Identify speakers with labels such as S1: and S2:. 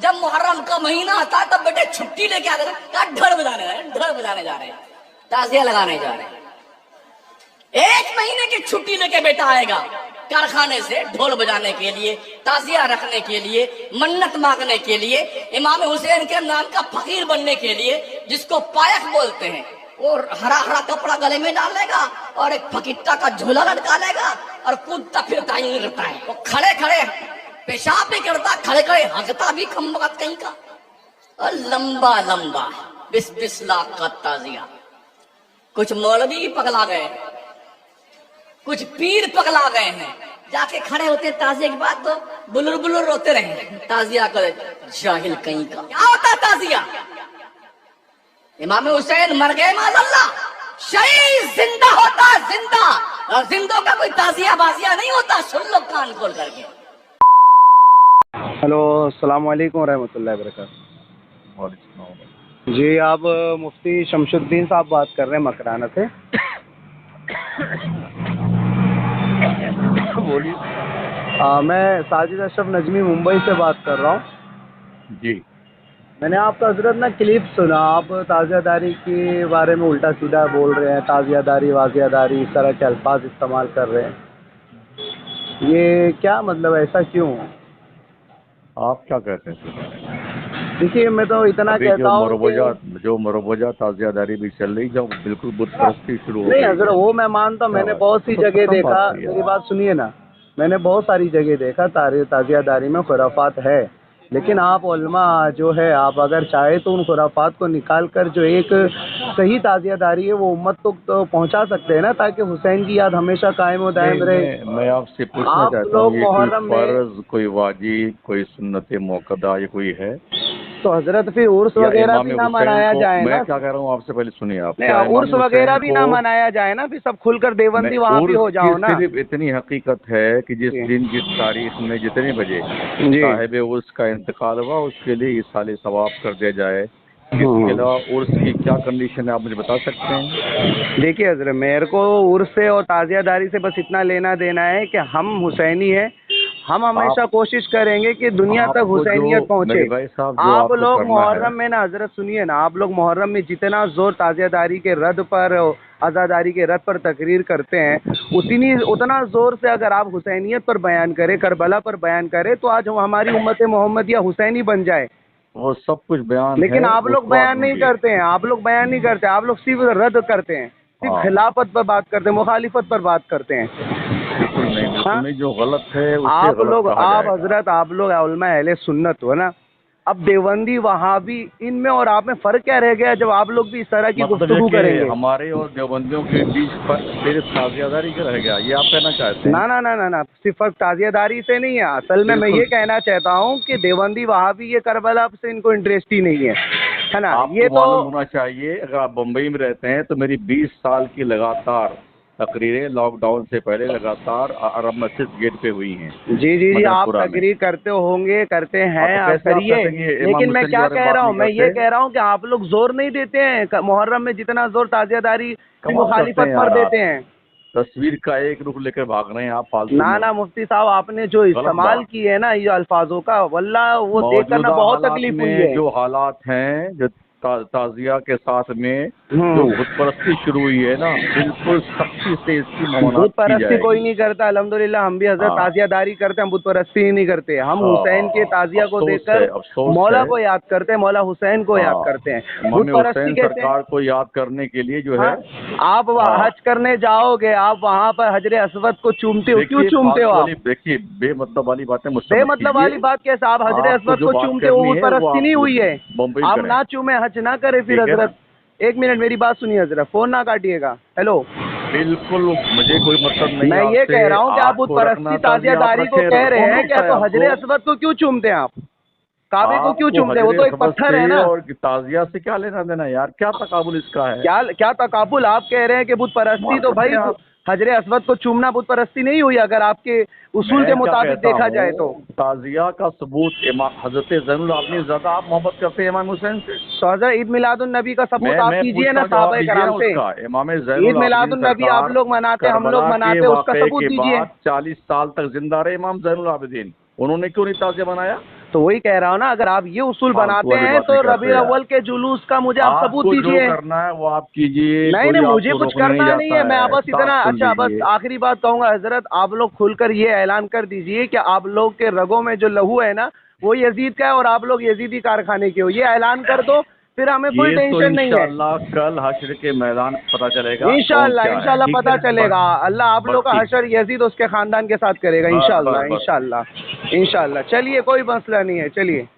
S1: जब मुहर्रम का महीना आता है तब बेटे छुट्टी लेके आते हैं, क्या ढोल बजाने जा रहे हैं, ताजिया लगाने जा रहे हैं। 1 महीने की छुट्टी लेके बेटा आएगा कारखाने से ढोल बजाने के लिए, ताजिया रखने के लिए, मन्नत मांगने के लिए, इमाम हुसैन के नाम का फकीर बनने के लिए, जिसको पायक बोलते हैं। और हरा हरा कपड़ा गले में डालेगा और एक फकीटा का झोला लटका लेगा और कूदता फिरता ही रहता है। वो खड़े खड़े पेशाब भी करता, खड़े खड़े हंसता भी कम वक्त कहीं का। और लंबा लंबा 20-20 लाख का ताजिया। कुछ मौलवी पगला गए, कुछ पीर पगला गए हैं, जाके खड़े होते ताजिया की बात तो बुलर बुलर रोते रहे। ताजिया करे जाहिल कहीं का। क्या होता है ताजिया? इमाम हुसैन मर गए माज़अल्लाह, शहीद जिंदा होता है, जिंदा। और जिंदों का कोई ताजिया बाजिया नहीं होता। सुन लो कान खोल करके।
S2: हेलो, अस्सलाम वालेकुम रहमतुल्लाहि वबरकातुहू। जी, आप मुफ्ती शमशुद्दीन साहब बात कर रहे हैं मकराना से।
S3: बोलिए।
S2: मैं साजिद अशरफ नजमी मुंबई से बात कर रहा हूँ
S3: जी।
S2: मैंने आपका हजरत ना क्लिप सुना, आप ताज़ियादारी के बारे में उल्टा सीधा बोल रहे हैं, ताज़ियादारी वाजियादारी इस तरह के अल्फाज इस्तेमाल कर रहे हैं। ये क्या मतलब, ऐसा क्यों?
S3: आप क्या कहते हैं?
S2: देखिए, मैं तो इतना कहता हूँ
S3: जो मरोबजा ताज़ियादारी भी चल रही, जब बिल्कुल बुत परस्ती शुरू हो गई।
S2: नहीं हजरत, वो मैं मानता हूँ, मैंने बहुत सी जगह देखा। मेरी बात सुनिए ना, मैंने बहुत सारी जगह देखा ताज़ियादारी में खुराफात है, लेकिन आप उलमा जो है, आप अगर चाहे तो उन खुराफात को निकाल कर जो एक सही ताज़ियादारी है वो उम्मत तक तो पहुंचा सकते हैं ना, ताकि हुसैन की याद हमेशा कायम व दायम रहे।
S3: मैं आपसे पूछना चाहता हूँ, ये कोई फर्ज, कोई वाजिब, कोई सुन्नत मुअक्कदा ये कोई है?
S2: तो हजरत फिर उर्स वगैरह भी ना मनाया जाए ना?
S3: मैं क्या कह रहा हूँ आपसे, पहले सुनिए आप।
S2: उर्स वगैरह भी ना मनाया जाए ना, फिर सब खुलकर देवबंदी वहाँ भी हो जाओ ना।
S3: सिर्फ इतनी हकीकत है कि जिस दिन जिस तारीख में जितने बजे साहिब उर्स का इंतकाल हुआ उसके लिए इसाले सवाब कर दिया जाए। इसके अलावा उर्स की क्या कंडीशन है, आप मुझे बता सकते हैं?
S2: देखिए हजरत, मेरे को उर्स से और ताज़ियादारी से बस इतना लेना देना है कि हम हुसैनी हैं, हम हमेशा कोशिश करेंगे कि दुनिया तक हुसैनियत पहुंचे। आप लोग मुहर्रम में ना हजरत सुनिए ना, आप लोग मुहर्रम में जितना जोर ताज़ियादारी के रद्द पर, आज़ादारी के रद्द पर तकरीर करते हैं, उतना जोर से अगर आप हुसैनियत पर बयान करें, करबला पर बयान करें, तो आज हमारी उम्मत मोहम्मदिया हुसैनी बन जाए।
S3: वो सब कुछ बयान,
S2: लेकिन आप लोग बयान नहीं करते हैं, आप लोग बयान नहीं करते, आप लोग सिर्फ रद्द करते हैं, सिर्फ खिलाफत पर बात करते हैं, मुखालिफत पर बात करते हैं।
S3: नहीं, जो गलत है
S2: आप लोग, आप हजरत, आप लोग उलमा अहले सुन्नत हो ना। अब देवबंदी वहाबी इनमें और आप में फर्क क्या रह गया जब आप लोग भी इस तरह की गुफ्तगू करेंगे?
S3: हमारे और देवबंदियों के बीच सिर्फ ताज़ियादारी क्या रह गया, ये आप कहना चाहते हैं?
S2: ना ना ना ना ना, सिर्फ ताज़ियादारी से नहीं है। असल में मैं ये कहना चाहता हूँ कि देवबंदी वहाबी ये करबला से इनको इंटरेस्ट ही नहीं है ना। ये तो
S3: होना चाहिए। अगर आप बम्बई में रहते हैं तो मेरी 20 साल की लगातार तकरीरें लॉकडाउन से पहले लगातार अरब मस्जिद गेट पे हुई हैं।
S2: जी जी जी, आप तकरीर करते होंगे, करते हैं, आप करिए। लेकिन मैं क्या कह रहा हूँ, मैं ये कह रहा हूँ कि आप लोग जोर नहीं देते हैं मुहर्रम में जितना जोर ताज़ियादारी की मुखालिफत पर देते हैं।
S3: तस्वीर का एक रुख लेकर भाग रहे हैं आप फालतू।
S2: ना ना मुफ्ती साहब, आपने जो इस्तेमाल किए है ना ये अल्फाजों का, वल्लाह वो देखकर ना बहुत तकलीफ हुई है।
S3: जो हालात हैं, जो ताज़िया के साथ में जो बुत परस्ती शुरू हुई है ना, बिल्कुल सख्ती से इसकी ममनात
S2: बुत परस्ती कोई नहीं करता, अल्हम्दुलिल्लाह। हम भी हजरत ताज़ियादारी करते हैं, बुत परस्ती ही नहीं करते। हम हुसैन के ताज़िया को देखकर मौला को याद करते हैं, मौला हुसैन को याद करते हैं। बुत परस्ती
S3: सरकार को याद करने के लिए जो है,
S2: आप हज करने जाओगे, आप वहाँ पर हजरे अस्वद को चूमते हो, क्यों चूमते हो आप?
S3: देखिए, बेमतलब वाली बातें मुझसे
S2: बेमतलब वाली बात कैसे? आप हजरे अस्वद को चूमते हो, बुत परस्ती नहीं हुई है। आप ना चूमे, हज ना करे फिर हजरत। एक मिनट मेरी बात सुनिए हजरत, फोन ना काटिएगा। हेलो,
S3: बिल्कुल मुझे कोई मतलब नहीं।
S2: मैं ये कह रहा हूँ कि आप बुत परस्ती ताज़ियादारी को कह रहे हैं क्या, तो हजरे अस्वद को क्यों चूमते हैं आप? काबे को क्यों चूमते हैं? वो तो एक पत्थर है ना।
S3: और ताज़िया से क्या लेना देना यार, क्या तकाबुल इसका है?
S2: क्या तकाबुल? आप कह रहे हैं कि बुत परस्ती, तो भाई हजरे अस्वद को चूमना बुत परस्ती नहीं हुई अगर आपके उसूल के मुताबिक देखा जाए तो।
S3: ताज़िया का सबूत हजरत ज़ैनुल आबिदीन ज़्यादा आप मोहब्बत करते हैं इमाम हुसैन से?
S2: तो हजरत ईद मिलादुन नबी का सबूत आप कीजिए ना सहाबा कराम से। ईद मिलादुन नबी आप लोग मनाते, हम लोग मनाते, उसका सबूत दीजिए।
S3: 40 साल तक जिंदा रहे इमाम ज़ैनुल आबिदीन, उन्होंने क्यों नहीं ताज़िया बनाया?
S2: तो वही कह रहा हूँ ना, अगर आप ये उसूल बनाते हैं तो रबी अव्वल के जुलूस का मुझे आप सबूत दीजिए।
S3: करना है वो आप कीजिए।
S2: नहीं नहीं, मुझे कुछ करना नहीं है, मैं बस इतना, अच्छा बस आखिरी बात कहूंगा हजरत, आप लोग खुलकर ये ऐलान कर दीजिए कि आप लोग के रगों में जो लहू है ना वो यजीद का है और आप लोग यजीदी कारखाने के हो, ये ऐलान कर दो, फिर हमें कोई टेंशन नहीं है।
S3: इंशाअल्लाह कल हश्र के मैदान पता चलेगा,
S2: इंशाअल्लाह पता चलेगा। अल्लाह आप लोग का हश्र यजीद उसके खानदान के साथ करेगा, इंशाअल्लाह। चलिए कोई मसला नहीं है, चलिए।